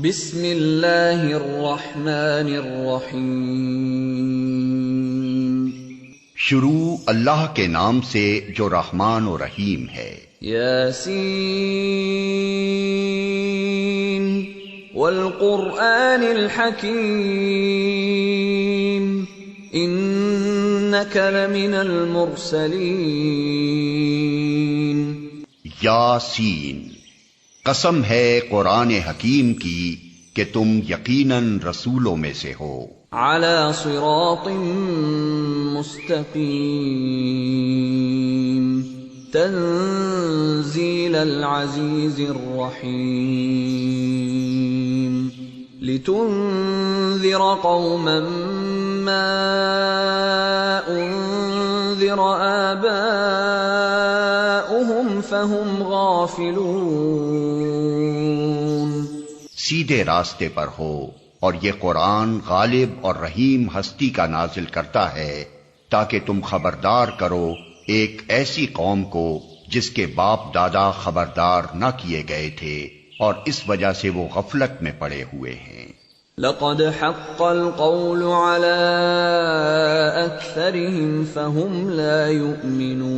بسم اللہ الرحمن الرحیم شروع اللہ کے نام سے جو رحمان و رحیم ہے۔ یاسین والقرآن الحکیم انک لمن المرسلین۔ یاسین، قسم ہے قرآن حکیم کی کہ تم یقیناً رسولوں میں سے ہو۔ علی صراط مستقیم تنزیل العزیز الرحیم لتنذر قوما ما انذر آباؤہم فہم غافلون۔ سیدھے راستے پر ہو، اور یہ قرآن غالب اور رحیم ہستی کا نازل کرتا ہے تاکہ تم خبردار کرو ایک ایسی قوم کو جس کے باپ دادا خبردار نہ کیے گئے تھے، اور اس وجہ سے وہ غفلت میں پڑے ہوئے ہیں۔ لقد حق القول على اکثرهم فهم لا يؤمنون۔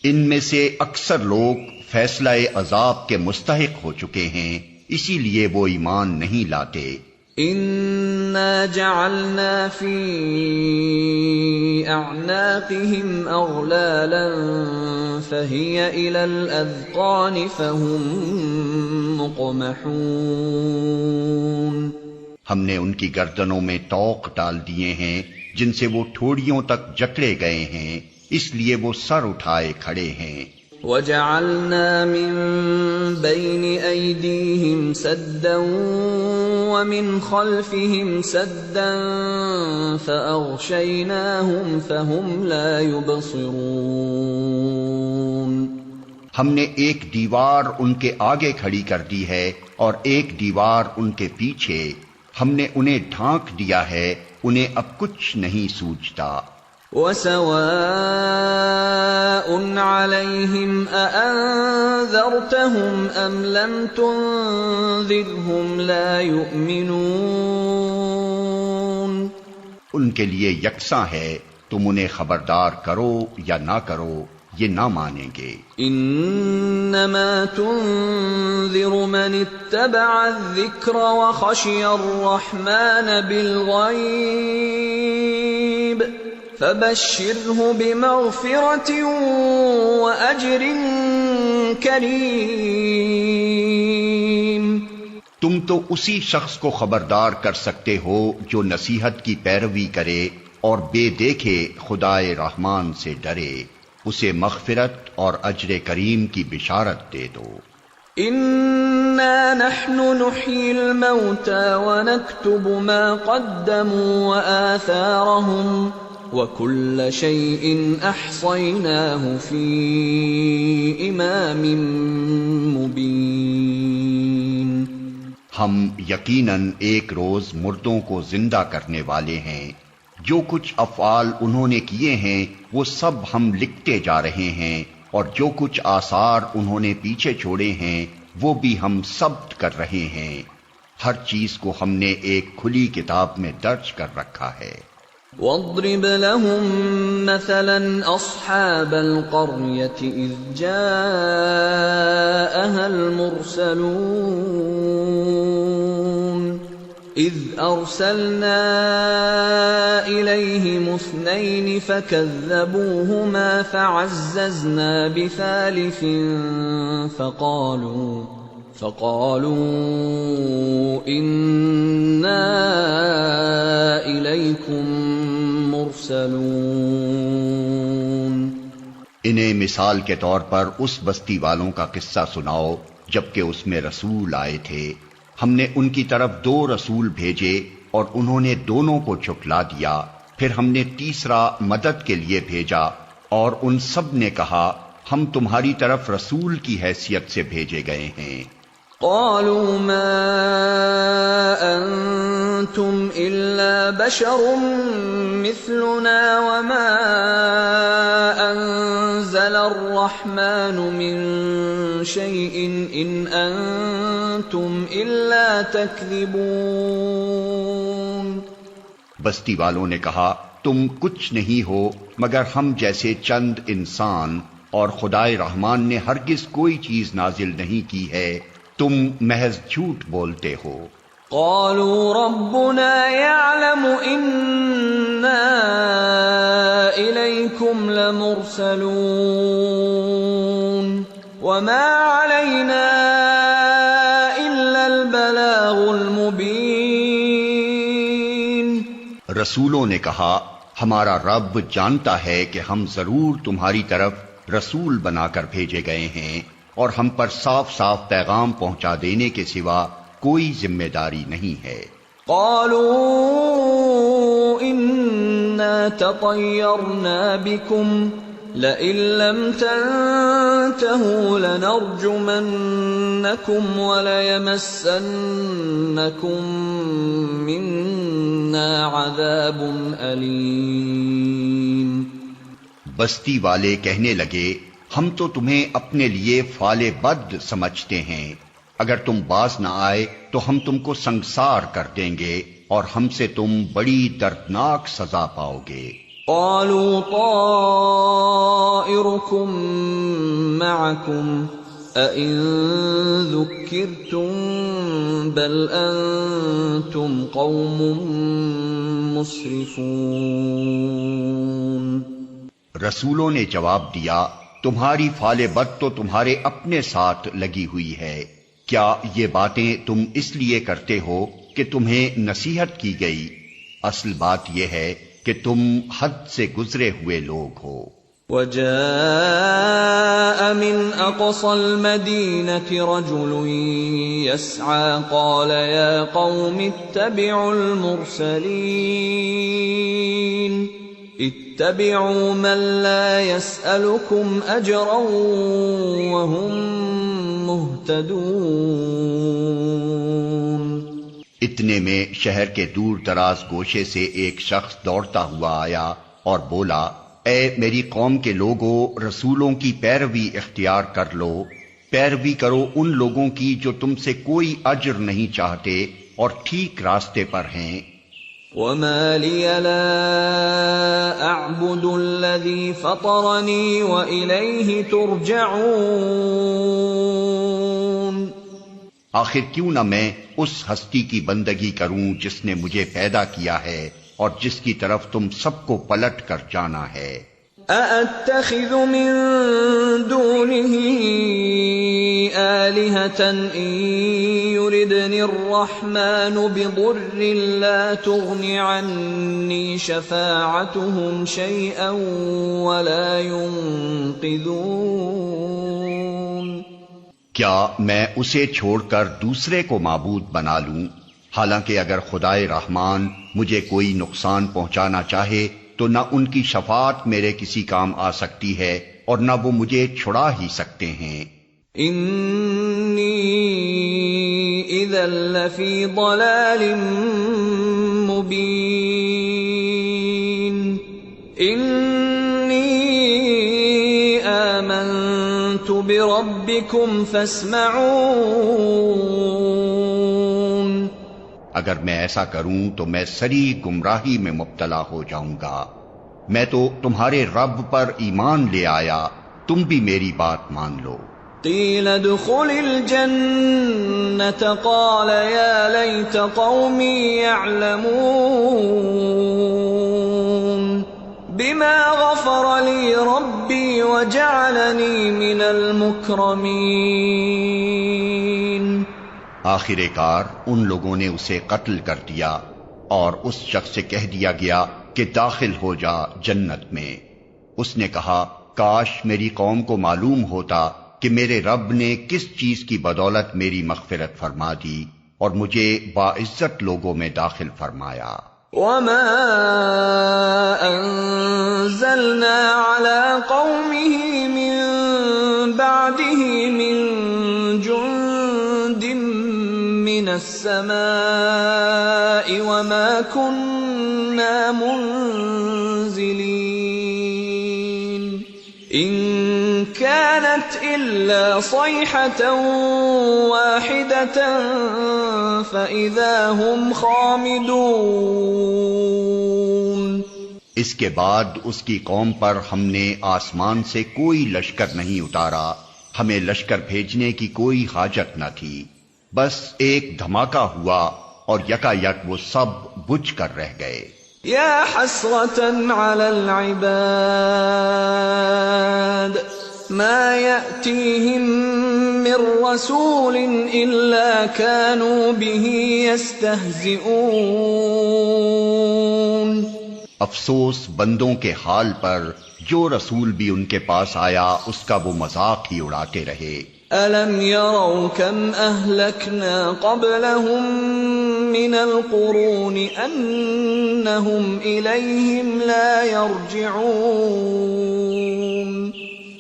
ان میں سے اکثر لوگ فیصلہ عذاب کے مستحق ہو چکے ہیں، اسی لیے وہ ایمان نہیں لاتے۔ انا جعلنا فی اعناقهم اغلالا فہی الی الاذقان فہم مقمحون۔ ہم نے ان کی گردنوں میں طوق ڈال دیے ہیں جن سے وہ ٹھوڑیوں تک جکڑے گئے ہیں، اس لیے وہ سر اٹھائے کھڑے ہیں۔ وَجَعَلْنَا مِن بَيْنِ أَيْدِيهِمْ سَدًّا وَمِنْ خَلْفِهِمْ سَدًّا فَأَغْشَيْنَاهُمْ فَهُمْ لَا يُبْصِرُونَ۔ ہم نے ایک دیوار ان کے آگے کھڑی کر دی ہے اور ایک دیوار ان کے پیچھے، ہم نے انہیں ڈھانک دیا ہے، انہیں اب کچھ نہیں سوجتا۔ وَسَوَاءٌ عَلَيْهِمْ أَأَنذَرْتَهُمْ أَمْ لَمْ تُنذِرْهُمْ لَا يُؤْمِنُونَ۔ ان کے لیے یکساں ہے، تم انہیں خبردار کرو یا نہ کرو، یہ نہ مانیں گے۔ انما تنذر من اتبع الذکر وخشی الرحمن بالغیب فبشرہ بمغفرۃ واجر کریم۔ تم تو اسی شخص کو خبردار کر سکتے ہو جو نصیحت کی پیروی کرے اور بے دیکھے خدائے رحمان سے ڈرے، اسے مغفرت اور اجر کریم کی بشارت دے دو۔ انا نحن نحيي الموتى ونكتب ما قدموا وآثارهم وكل شيء احصيناه في امام مبين۔ ہم یقیناً ایک روز مردوں کو زندہ کرنے والے ہیں، جو کچھ افعال انہوں نے کیے ہیں وہ سب ہم لکھتے جا رہے ہیں، اور جو کچھ آثار انہوں نے پیچھے چھوڑے ہیں وہ بھی ہم ثبت کر رہے ہیں۔ ہر چیز کو ہم نے ایک کھلی کتاب میں درج کر رکھا ہے۔ وَاضْرِبْ لَهُم مَّثَلًا أَصْحَابَ الْقَرْيَةِ إِذْ جَاءَهَا الْمُرْسَلُونَ إِذْ أَرْسَلْنَا إِلَيْهِمُ اثْنَيْنِ فَكَذَّبُوهُمَا فَعَزَّزْنَا بِثَالِثٍ فَقَالُوا إِنَّا إِلَيْكُمْ مُرْسَلُونَ۔ انہیں مثال کے طور پر اس بستی والوں کا قصہ سناؤ جبکہ اس میں رسول آئے تھے، ہم نے ان کی طرف 2 رسول بھیجے اور انہوں نے دونوں کو جھٹلا دیا، پھر ہم نے تیسرا مدد کے لیے بھیجا اور ان سب نے کہا ہم تمہاری طرف رسول کی حیثیت سے بھیجے گئے ہیں۔ قالوا ما انتم الا بشر مثلنا وما انزل الرحمن من شيء ان انتم أنتم إلا تكذبون. بستی والوں نے کہا تم کچھ نہیں ہو مگر ہم جیسے چند انسان، اور خدائے رحمان نے ہرگز کوئی چیز نازل نہیں کی ہے، تم محض جھوٹ بولتے ہو. قالوا ربنا يعلم إنا إليكم لمرسلون وما علينا إلا البلاغ المبين. رسولوں نے کہا ہمارا رب جانتا ہے کہ ہم ضرور تمہاری طرف رسول بنا کر بھیجے گئے ہیں، اور ہم پر صاف صاف پیغام پہنچا دینے کے سوا کوئی ذمہ داری نہیں ہے. قالوا إنا تطيرنا بكم لئن لم تنتهوا لنرجمنكم وليمسنكم منا عذاب أليم. بستی والے کہنے لگے ہم تو تمہیں اپنے لیے فال بد سمجھتے ہیں، اگر تم باز نہ آئے تو ہم تم کو سنگسار کر دیں گے اور ہم سے تم بڑی دردناک سزا پاؤ گے. قالوا طائركم معكم أئن ذكرتم بل أنتم قوم مسرفون. رسولوں نے جواب دیا تمہاری فال بد تو تمہارے اپنے ساتھ لگی ہوئی ہے، کیا یہ باتیں تم اس لیے کرتے ہو کہ تمہیں نصیحت کی گئی؟ اصل بات یہ ہے کہ تم حد سے گزرے ہوئے لوگ ہو. وجاء من أقصى المدينة رجل يسعى قال يا قوم اتبعوا المرسلين اتبعوا من لا يسألكم أجرا وهم مهتدون. اتنے میں شہر کے دور دراز گوشے سے ایک شخص دوڑتا ہوا آیا اور بولا اے میری قوم کے لوگوں، رسولوں کی پیروی اختیار کر لو، پیروی کرو ان لوگوں کی جو تم سے کوئی اجر نہیں چاہتے اور ٹھیک راستے پر ہیں. وما لي لا أعبد الذي فطرني وإليه ترجعون. آخر کیوں نہ میں اس ہستی کی بندگی کروں جس نے مجھے پیدا کیا ہے اور جس کی طرف تم سب کو پلٹ کر جانا ہے. أأتخذ من دونه آلهة إن يردني الرحمن بضر لا تغن عني شفاعتهم شيئا ولا ينقذون. کیا میں اسے چھوڑ کر دوسرے کو معبود بنا لوں، حالانکہ اگر خدائے رحمان مجھے کوئی نقصان پہنچانا چاہے تو نہ ان کی شفاعت میرے کسی کام آ سکتی ہے اور نہ وہ مجھے چھڑا ہی سکتے ہیں. انی اذا لفی ضلال مبین. انی آمنت بربکم فاسمعون. اگر میں ایسا کروں تو میں سری گمراہی میں مبتلا ہو جاؤں گا. میں تو تمہارے رب پر ایمان لے آیا، تم بھی میری بات مان لو. قیل ادخل الجنة قال یا لیت قومی یعلمون بما غفر لی ربی وجعلنی من المکرمین. آخر کار ان لوگوں نے اسے قتل کر دیا اور اس شخص سے کہہ دیا گیا کہ داخل ہو جا جنت میں. اس نے کہا کاش میری قوم کو معلوم ہوتا کہ میرے رب نے کس چیز کی بدولت میری مغفرت فرما دی اور مجھے باعزت لوگوں میں داخل فرمایا. وما انزلنا على قومه من بعده من جند من السماء وما كنا منزلين. إن كانت إلا صيحة واحدة فإذا هم خامدون. اس کے بعد اس کی قوم پر ہم نے آسمان سے کوئی لشکر نہیں اتارا، ہمیں لشکر بھیجنے کی کوئی حاجت نہ تھی، بس ایک دھماکہ ہوا اور یکا یک وہ سب بجھ کر رہ گئے. یا حسرة على العباد ما يأتيهم من رسول إلا كانوا به يستهزئون. افسوس بندوں کے حال پر جو رسول بھی ان کے پاس آیا اس کا وہ مذاق ہی اڑاتے رہے. أَلَمْ يَرَوْا كَمْ أَهْلَكْنَا قَبْلَهُمْ مِنَ الْقُرُونِ أَنَّهُمْ إِلَيْهِمْ لَا يَرْجِعُونَ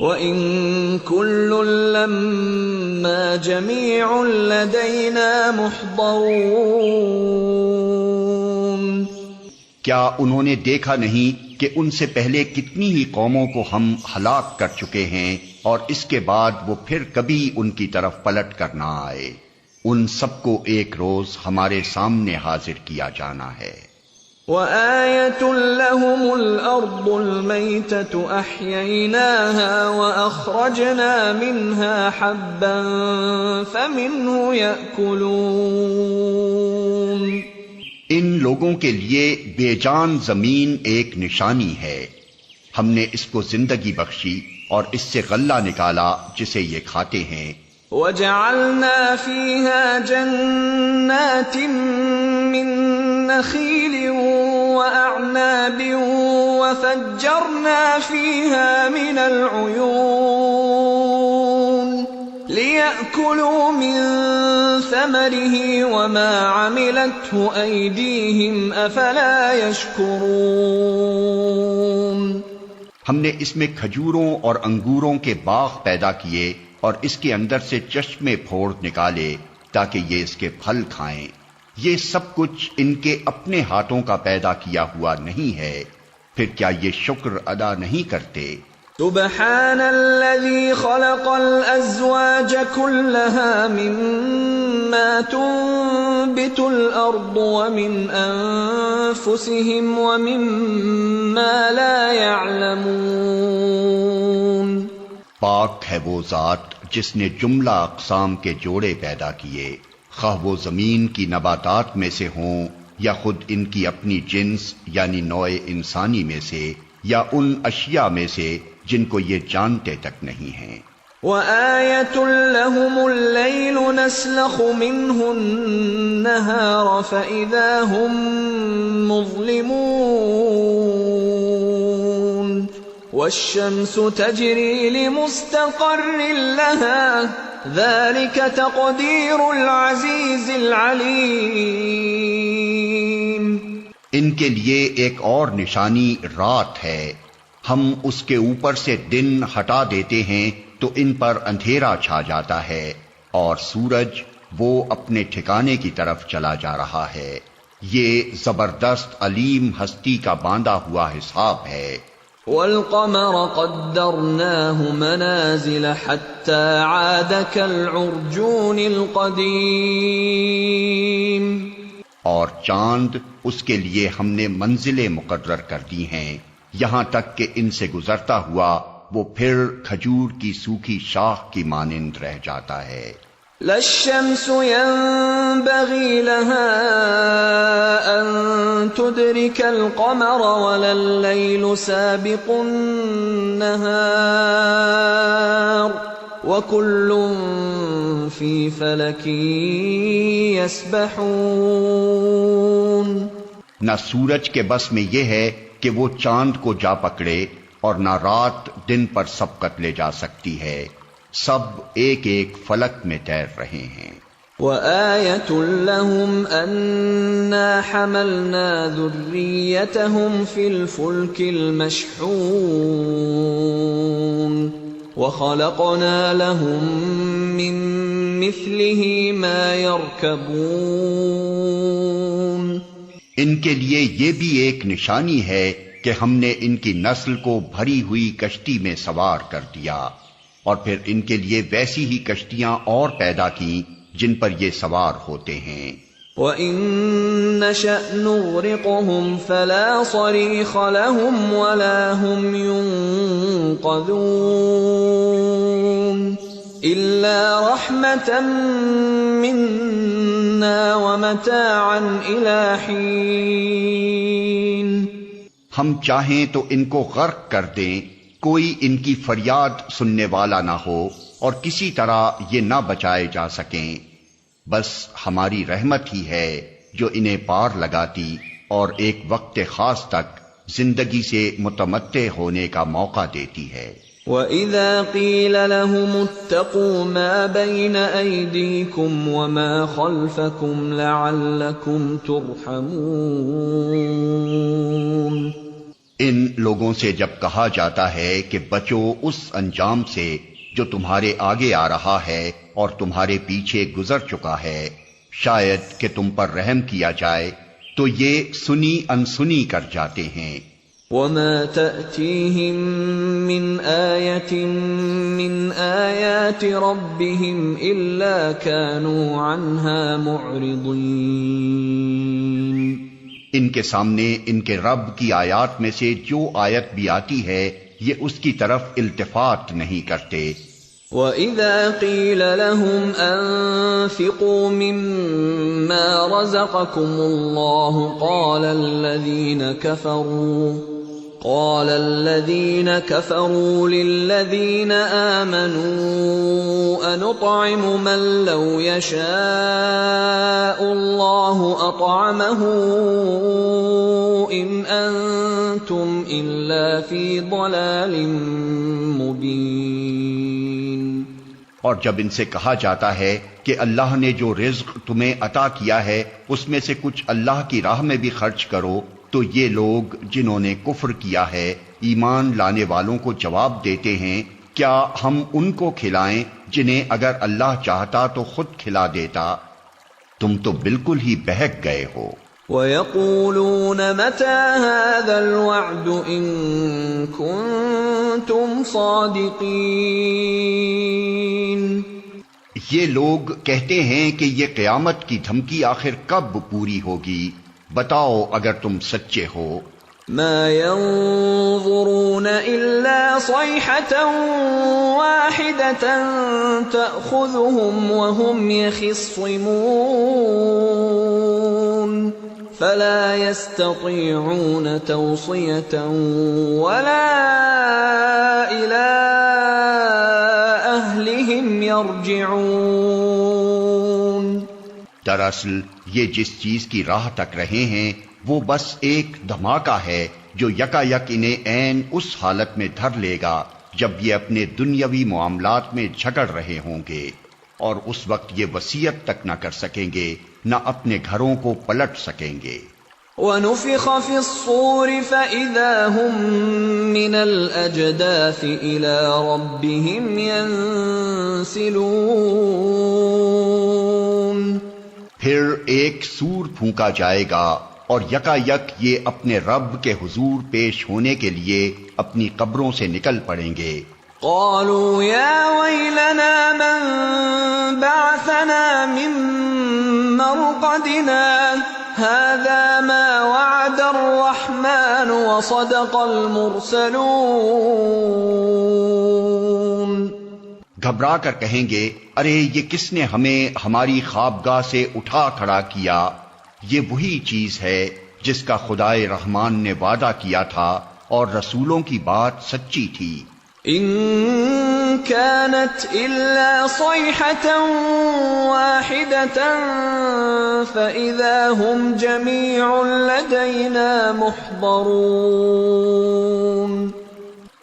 وَإِن كُلٌّ لَّمَّا جَمِيعٌ لَّدَيْنَا مُحْضَرُونَ. کیا انہوں نے دیکھا نہیں کہ ان سے پہلے کتنی ہی قوموں کو ہم ہلاک کر چکے ہیں اور اس کے بعد وہ پھر کبھی ان کی طرف پلٹ کر نہ آئے. ان سب کو ایک روز ہمارے سامنے حاضر کیا جانا ہے. وَآيَةٌ لَّهُمُ الْأَرْضُ الْمَيْتَةُ أَحْيَيْنَاهَا وَأَخْرَجْنَا مِنْهَا حَبًّا فَمِنْهُ يَأْكُلُونَ. ان لوگوں کے لیے بے جان زمین ایک نشانی ہے، ہم نے اس کو زندگی بخشی اور اس سے غلہ نکالا جسے یہ کھاتے ہیں. وَجَعَلْنَا فِيهَا جَنَّاتٍ مِّن نَّخِيلٍ وَأَعْنَابٍ وَفَجَّرْنَا فِيهَا مِنَ الْعُيُونِ لِيَأْكُلُوا مِن ثَمَرِهِ وَمَا عَمِلَتْهُ أَيْدِيهِمْ أَفَلَا يَشْكُرُونَ. ہم نے اس میں کھجوروں اور انگوروں کے باغ پیدا کیے اور اس کے اندر سے چشمے پھوڑ نکالے تاکہ یہ اس کے پھل کھائیں. یہ سب کچھ ان کے اپنے ہاتھوں کا پیدا کیا ہوا نہیں ہے، پھر کیا یہ شکر ادا نہیں کرتے؟ سبحان الذي خلق الأزواج كلها مما تنبت الأرض ومن أنفسهم ومما لا يعلمون. پاک ہے وہ ذات جس نے جملہ اقسام کے جوڑے پیدا کیے، خواہ وہ زمین کی نباتات میں سے ہوں یا خود ان کی اپنی جنس یعنی نوع انسانی میں سے یا ان اشیاء میں سے جن کو یہ جانتے تک نہیں ہیں. وَآيَةٌ لَّهُمُ اللَّيْلُ نَسْلَخُ مِنْهُ النَّهَارَ فَإِذَا هُمْ مُظْلِمُونَ وَالشَّمْسُ تَجْرِي لِمُسْتَقَرٍّ لَّهَا ذَلِكَ تَقْدِيرُ الْعَزِيزِ الْعَلِيمِ. ان کے لیے ایک اور نشانی رات ہے، ہم اس کے اوپر سے دن ہٹا دیتے ہیں تو ان پر اندھیرا چھا جاتا ہے اور سورج وہ اپنے ٹھکانے کی طرف چلا جا رہا ہے. یہ زبردست علیم ہستی کا باندھا ہوا حساب ہے. وَالْقَمَرَ قَدَّرْنَاهُ مَنَازِلَ حَتَّى عَادَ كَالْعُرْجُونِ الْقَدِيمِ. اور چاند اس کے لیے ہم نے منزلیں مقرر کر دی ہیں، یہاں تک کہ ان سے گزرتا ہوا وہ پھر کھجور کی سوکھی شاخ کی مانند رہ جاتا ہے. لا الشمس ينبغي لها أن تدرك القمر ولا الليل سابق النهار وكل في فلك يسبحون. نہ سورج کے بس میں یہ ہے کہ وہ چاند کو جا پکڑے اور نہ رات دن پر سبقت لے جا سکتی ہے، سب ایک ایک فلک میں تیر رہے ہیں. وَآيَةٌ لَّهُمْ أَنَّا حَمَلْنَا ذُرِّيَّتَهُمْ فِي الْفُلْكِ الْمَشْحُونِ وَخَلَقْنَا لَهُم مِّن مِّثْلِهِ مَا يَرْكَبُونَ. ان کے لیے یہ بھی ایک نشانی ہے کہ ہم نے ان کی نسل کو بھری ہوئی کشتی میں سوار کر دیا اور پھر ان کے لیے ویسی ہی کشتیاں اور پیدا کی جن پر یہ سوار ہوتے ہیں۔ وَإِن نَّشَأْ نُغْرِقْهُمْ فَلَا صَرِيخَ لَهُمْ وَلَا هُمْ يُنقَذُونَ إِلَّا رَحْمَةً مِّنَّا وَمَتَاعًا إِلَى حِينٍ۔ ہم چاہیں تو ان کو غرق کر دیں، کوئی ان کی فریاد سننے والا نہ ہو اور کسی طرح یہ نہ بچائے جا سکیں، بس ہماری رحمت ہی ہے جو انہیں پار لگاتی اور ایک وقت خاص تک زندگی سے متمتع ہونے کا موقع دیتی ہے۔ وَإِذَا قِيلَ لَهُمُ اتَّقُوا مَا بَيْنَ أَيْدِيكُمْ وَمَا خَلْفَكُمْ لَعَلَّكُمْ تُرْحَمُونَ۔ ان لوگوں سے جب کہا جاتا ہے کہ بچو اس انجام سے جو تمہارے آگے آ رہا ہے اور تمہارے پیچھے گزر چکا ہے، شاید کہ تم پر رحم کیا جائے، تو یہ سنی انسنی کر جاتے ہیں۔ وَمَا تَأْتِيهِم مِّنْ آيَةٍ مِّنْ آيَاتِ رَبِّهِمْ إِلَّا كَانُوا عَنْهَا مُعْرِضِينَ۔ ان کے سامنے ان کے رب کی آیات میں سے جو آیت بھی آتی ہے یہ اس کی طرف التفات نہیں کرتے۔ وَإِذَا قِيلَ لَهُمْ أَنفِقُوا مِمَّا رَزَقَكُمُ اللَّهُ قَالَ الَّذِينَ كَفَرُوا لِلَّذِينَ آمَنُوا أَنُطْعِمُ مَن لَّوْ يَشَاءُ اللَّهُ أَطْعَمَهُ إِنْ أَنتُمْ إِلَّا فِي ضَلَالٍ مُّبِينٍ۔ اور جب ان سے کہا جاتا ہے کہ اللہ نے جو رزق تمہیں عطا کیا ہے اس میں سے کچھ اللہ کی راہ میں بھی خرچ کرو، تو یہ لوگ جنہوں نے کفر کیا ہے ایمان لانے والوں کو جواب دیتے ہیں، کیا ہم ان کو کھلائیں جنہیں اگر اللہ چاہتا تو خود کھلا دیتا؟ تم تو بالکل ہی بہک گئے ہو۔ وَيَقُولُونَ مَتَى هَذَا الْوَعْدُ إِن كُنتُمْ صَادِقِينَ۔ یہ لوگ کہتے ہیں کہ یہ قیامت کی دھمکی آخر کب پوری ہوگی، بتاؤ اگر تم سچے ہو۔ مَا يَنظُرُونَ إِلَّا صَيْحَةً وَاحِدَةً تَأْخُذُهُمْ وَهُمْ يَخِصِّمُونَ فَلَا يَسْتَطِيعُونَ تَوْصِيَةً وَلَا إِلَىٰ أَهْلِهِمْ يَرْجِعُونَ۔ دراصل یہ جس چیز کی راہ تک رہے ہیں وہ بس ایک دھماکہ ہے جو یکا یک انہیں عین اس حالت میں دھر لے گا جب یہ اپنے دنیاوی معاملات میں جھگڑ رہے ہوں گے، اور اس وقت یہ وصیت تک نہ کر سکیں گے، نہ اپنے گھروں کو پلٹ سکیں گے۔ وَنُفِخَ فِي الصُّورِ فَإِذَا هُم مِّنَ الْأَجْدَاثِ إِلَىٰ رَبِّهِمْ يَنسِلُونَ۔ پھر ایک سور پھونکا جائے گا اور یکا یک یہ اپنے رب کے حضور پیش ہونے کے لیے اپنی قبروں سے نکل پڑیں گے۔ قالوا يا ويلنا من بعثنا من مرقدنا هذا ما وعد الرحمن وصدق المرسلون۔ گھبرا کر کہیں گے، ارے یہ کس نے ہمیں ہماری خوابگاہ سے اٹھا کھڑا کیا؟ یہ وہی چیز ہے جس کا خدائے رحمان نے وعدہ کیا تھا اور رسولوں کی بات سچی تھی۔ ان كانت الا صيحة واحدة فاذا هم جميع لدينا محضرون۔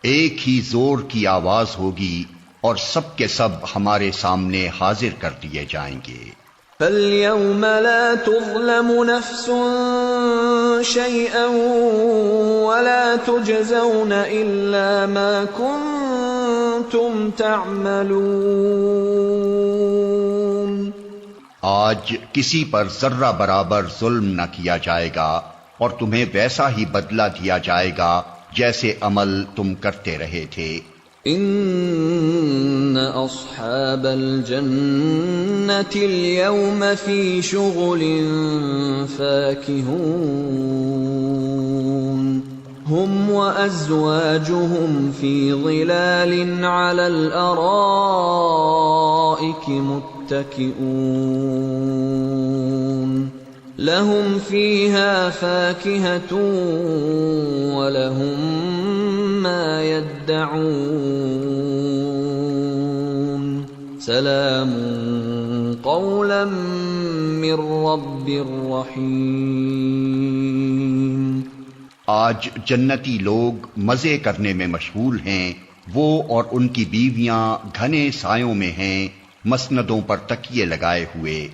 ایک ہی زور کی آواز ہوگی اور سب کے سب ہمارے سامنے حاضر کر دیے جائیں گے۔ فَالْيَوْمَ لَا تُظْلَمُ نَفْسٌ شَيْئًا وَلَا تُجْزَوْنَ إِلَّا مَا كُنتُمْ تَعْمَلُونَ۔ آج کسی پر ذرہ برابر ظلم نہ کیا جائے گا اور تمہیں ویسا ہی بدلہ دیا جائے گا جیسے عمل تم کرتے رہے تھے۔ ان اصحاب الجنة اليوم في شغل فاكهون هم وازواجهم في ظلال على الارائك متكئون لهم فيها فاكهة ولهم ما يدعون سلام قولا من رب رحیم۔ آج جنتی لوگ مزے کرنے میں مشغول ہیں، وہ اور ان کی بیویاں گھنے سایوں میں ہیں، مسندوں پر تکیے لگائے ہوئے۔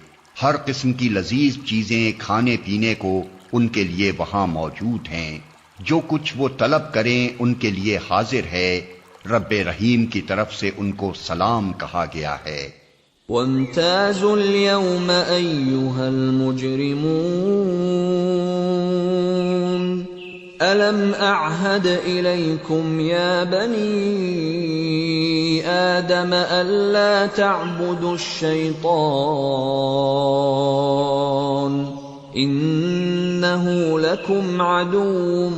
ہر قسم کی لذیذ چیزیں کھانے پینے کو ان کے لیے وہاں موجود ہیں، جو کچھ وہ طلب کریں ان کے لیے حاضر ہے۔ رب رحیم کی طرف سے ان کو سلام کہا گیا ہے۔ وَامْتَازُوا الْيَوْمَ أَيُّهَا الْمُجْرِمُونَ أَلَمْ أَعْهَدْ إِلَيْكُمْ يَا بَنِي آدَمَ أَلَّا تَعْبُدُوا الشَّيْطَانَ إِنَّهُ لَكُمْ عَدُوٌّ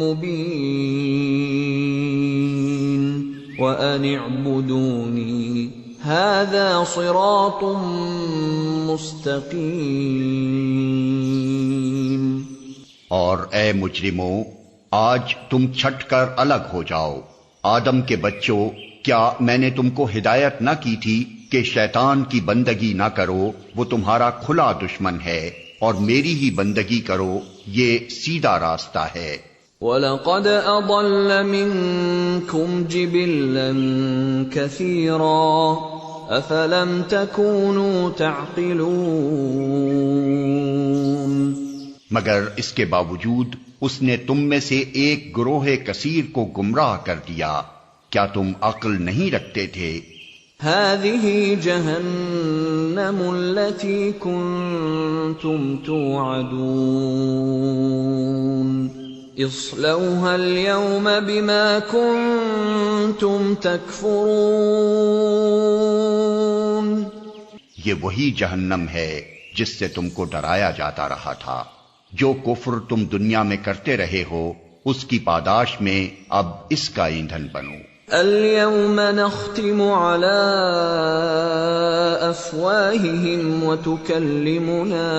مُّبِينٌ وَأَنِ اعْبُدُونِي هَذَا صِرَاطٌ مُسْتَقِيمٌ۔ اور اے مجرموں، آج تم چھٹ کر الگ ہو جاؤ۔ آدم کے بچوں، کیا میں نے تم کو ہدایت نہ کی تھی کہ شیطان کی بندگی نہ کرو، وہ تمہارا کھلا دشمن ہے، اور میری ہی بندگی کرو، یہ سیدھا راستہ ہے۔ وَلَقَدْ أَضَلَّ مِنكُمْ جِبِلًّا كَثِيرًا أَفَلَمْ تَكُونُوا تَعْقِلُونَ۔ مگر اس کے باوجود اس نے تم میں سے ایک گروہ کثیر کو گمراہ کر دیا، کیا تم عقل نہیں رکھتے تھے؟ هذه جهنم التي كنتم توعدون اصلوها اليوم بما كنتم تكفرون۔ یہ وہی جہنم ہے جس سے تم کو ڈرایا جاتا رہا تھا۔ جو کفر تم دنیا میں کرتے رہے ہو، اس کی پاداش میں اب اس کا ایندھن بنو۔ اليوم نختم على افواههم وتكلمنا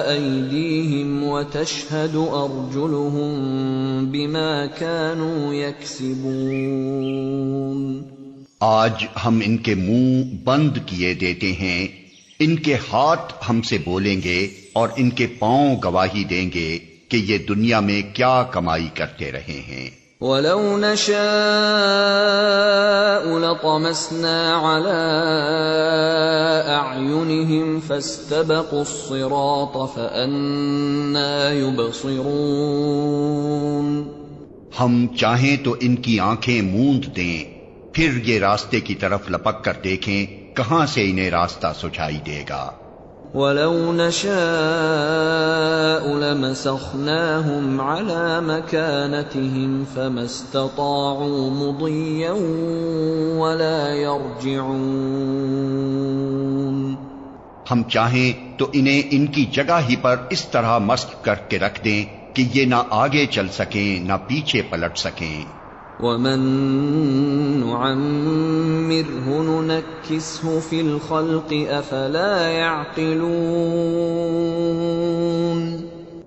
ايديهم وتشهد ارجلهم بما كانوا يكسبون۔ آج ہم ان کے منہ بند کیے دیتے ہیں، ان کے ہاتھ ہم سے بولیں گے اور ان کے پاؤں گواہی دیں گے کہ یہ دنیا میں کیا کمائی کرتے رہے ہیں۔ وَلَوْ نَشَاءُ لَطَمَسْنَا عَلَىٰ أَعْيُنِهِمْ فَاسْتَبَقُوا الصِّرَاطَ فَأَنَّىٰ يُبْصِرُونَ۔ ہم چاہیں تو ان کی آنکھیں موند دیں، پھر یہ راستے کی طرف لپک کر دیکھیں، کہاں سے انہیں راستہ سجھائی دے گا۔ وَلَوْ نَشَاءُ لَمَسَخْنَاهُمْ عَلَىٰ مَكَانَتِهِمْ فَمَا اسْتَطَاعُوا مُضِيًّا وَلَا يَرْجِعُونَ۔ ہم چاہیں تو انہیں ان کی جگہ ہی پر اس طرح مسخ کر کے رکھ دیں کہ یہ نہ آگے چل سکیں نہ پیچھے پلٹ سکیں۔ وَمَن نُّعَمِّرْهُ نُنَكِّسْهُ فِي الْخَلْقِ أَفَلَا يَعْقِلُونَ۔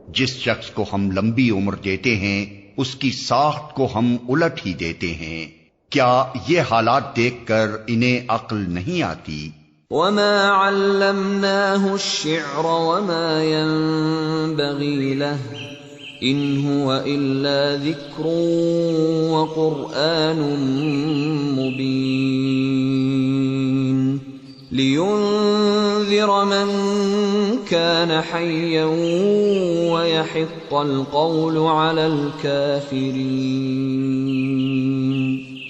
جس شخص کو ہم لمبی عمر دیتے ہیں اس کی ساخت کو ہم الٹ ہی دیتے ہیں، کیا یہ حالات دیکھ کر انہیں عقل نہیں آتی؟ وَمَا عَلَّمْنَاهُ الشِّعْرَ وَمَا يَنبَغِي لَهُ إِنْ هُوَ إِلَّا ذِكْرٌ وَقُرْآنٌ مُّبِينٌ لِيُنذِرَ مَن كَانَ حَيًّا وَيَحِقَّ الْقَوْلُ عَلَى الْكَافِرِينَ۔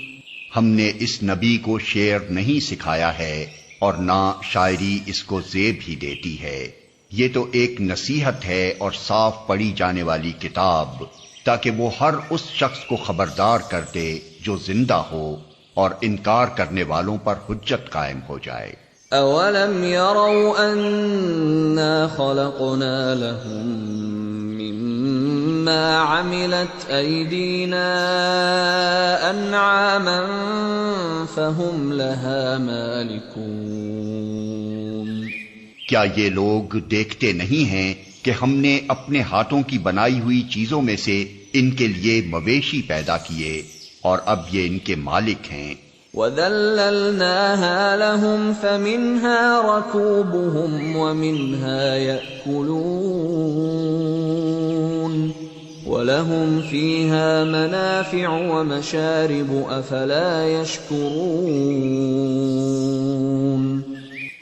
ہم نے اس نبی کو شعر نہیں سکھایا ہے اور نہ شاعری اس کو زیب ہی دیتی ہے، یہ تو ایک نصیحت ہے اور صاف پڑھی جانے والی کتاب، تاکہ وہ ہر اس شخص کو خبردار کر دے جو زندہ ہو اور انکار کرنے والوں پر حجت قائم ہو جائے۔ اولم يروا انا خلقنا لهم مما عملت ايدينا انعاما فهم لها مالكون؟ کیا یہ لوگ دیکھتے نہیں ہیں کہ ہم نے اپنے ہاتھوں کی بنائی ہوئی چیزوں میں سے ان کے لیے مویشی پیدا کیے اور اب یہ ان کے مالک ہیں۔ وَذَلَّلْنَاهَا لَهُمْ فَمِنْهَا رَكُوبُهُمْ وَمِنْهَا يَأْكُلُونَ وَلَهُمْ فِيهَا مَنَافِعُ وَمَشَارِبُ أَفَلَا يَشْكُرُونَ۔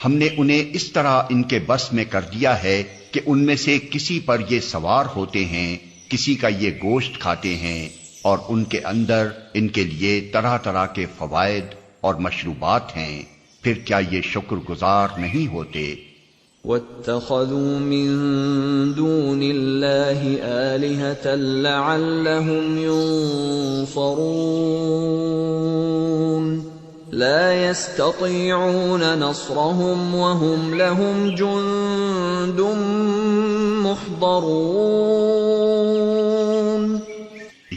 ہم نے انہیں اس طرح ان کے بس میں کر دیا ہے کہ ان میں سے کسی پر یہ سوار ہوتے ہیں، کسی کا یہ گوشت کھاتے ہیں، اور ان کے اندر ان کے لیے طرح طرح کے فوائد اور مشروبات ہیں، پھر کیا یہ شکر گزار نہیں ہوتے؟ وَاتَّخَذُوا مِن دُونِ اللَّهِ آلِهَةً لَعَلَّهُمْ يُنصَرُونَ لَا يَسْتَطِيعُونَ نَصْرَهُمْ وَهُمْ لَهُمْ جُندٌ مُحْضَرُونَ۔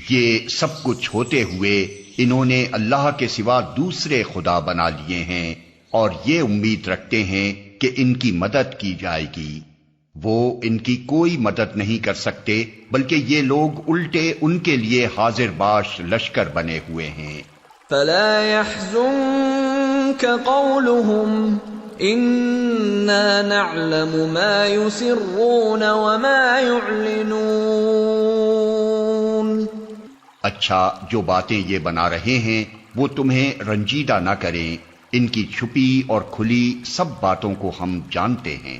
یہ سب کچھ ہوتے ہوئے انہوں نے اللہ کے سوا دوسرے خدا بنا لیے ہیں اور یہ امید رکھتے ہیں کہ ان کی مدد کی جائے گی۔ وہ ان کی کوئی مدد نہیں کر سکتے، بلکہ یہ لوگ الٹے ان کے لیے حاضر باش لشکر بنے ہوئے ہیں۔ فَلَا يَحْزُنكَ قَوْلُهُمْ إِنَّا نَعْلَمُ مَا يُسِرُّونَ وَمَا يُعْلِنُونَ۔ اچھا، جو باتیں یہ بنا رہے ہیں وہ تمہیں رنجیدہ نہ کریں، ان کی چھپی اور کھلی سب باتوں کو ہم جانتے ہیں۔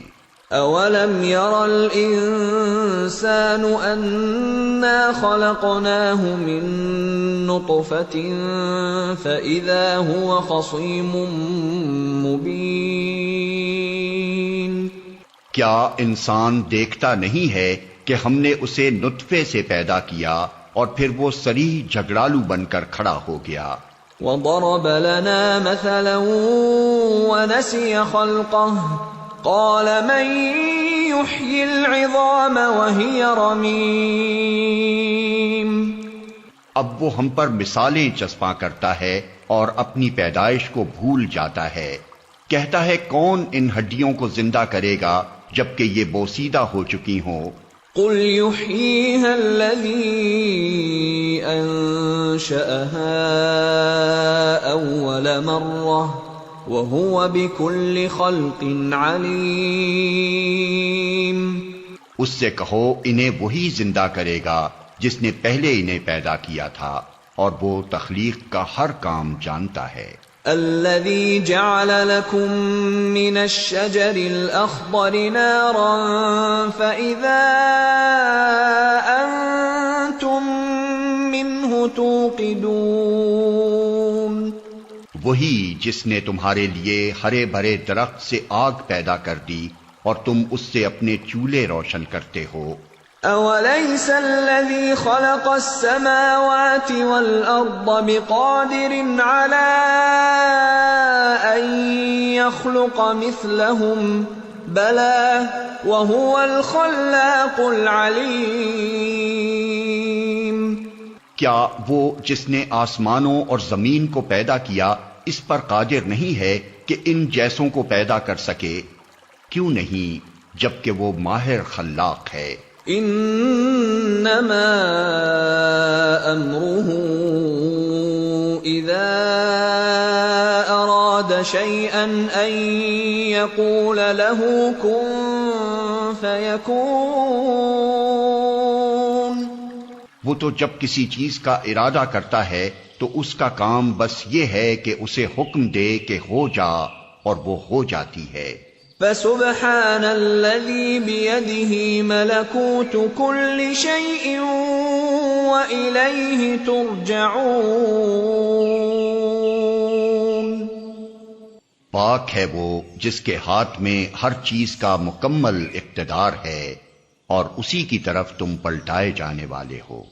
اولم ير الانسان انا خلقناه من نطفة فاذا هو خصيم مبين۔ کیا انسان دیکھتا نہیں ہے کہ ہم نے اسے نطفے سے پیدا کیا اور پھر وہ صریح جھگڑالو بن کر کھڑا ہو گیا۔ وضرب لنا مثلا ونسي خلقه قال من يحيي العظام وهي رميم۔ اب وہ ہم پر مثالیں چسپاں کرتا ہے اور اپنی پیدائش کو بھول جاتا ہے، کہتا ہے کون ان ہڈیوں کو زندہ کرے گا جبکہ یہ بوسیدہ ہو چکی ہوں۔ قل يحييها الذي أنشأها أول مرة وهو بكل خلق عليم۔ اس سے کہو انہیں وہی زندہ کرے گا جس نے پہلے انہیں پیدا کیا تھا، اور وہ تخلیق کا ہر کام جانتا ہے۔ الذي جعل لكم من الشجر الأخضر نارا فإذا أنتم منه توقدون۔ وہی جس نے تمہارے لیے ہرے بھرے درخت سے آگ پیدا کر دی اور تم اس سے اپنے چولہے روشن کرتے ہو۔ أوليس الذي خلق السماوات والأرض بقادر على أن يخلق مثلهم بلى وهو الخلاق العليم۔ کیا وہ جس نے آسمانوں اور زمین کو پیدا کیا اس پر قادر نہیں ہے کہ ان جیسوں کو پیدا کر سکے؟ کیوں نہیں، جبکہ وہ ماہر خلاق ہے۔ انما امره اذا اراد شيئا ان يقول له كن فيكون۔ وہ تو جب کسی چیز کا ارادہ کرتا ہے تو اس کا کام بس یہ ہے کہ اسے حکم دے کہ ہو جا، اور وہ ہو جاتی ہے۔ فسبحان الذي بيده ملكوت كل شيء وإليه ترجعون۔ پاک ہے وہ جس کے ہاتھ میں ہر چیز کا مکمل اقتدار ہے اور اسی کی طرف تم پلٹائے جانے والے ہو۔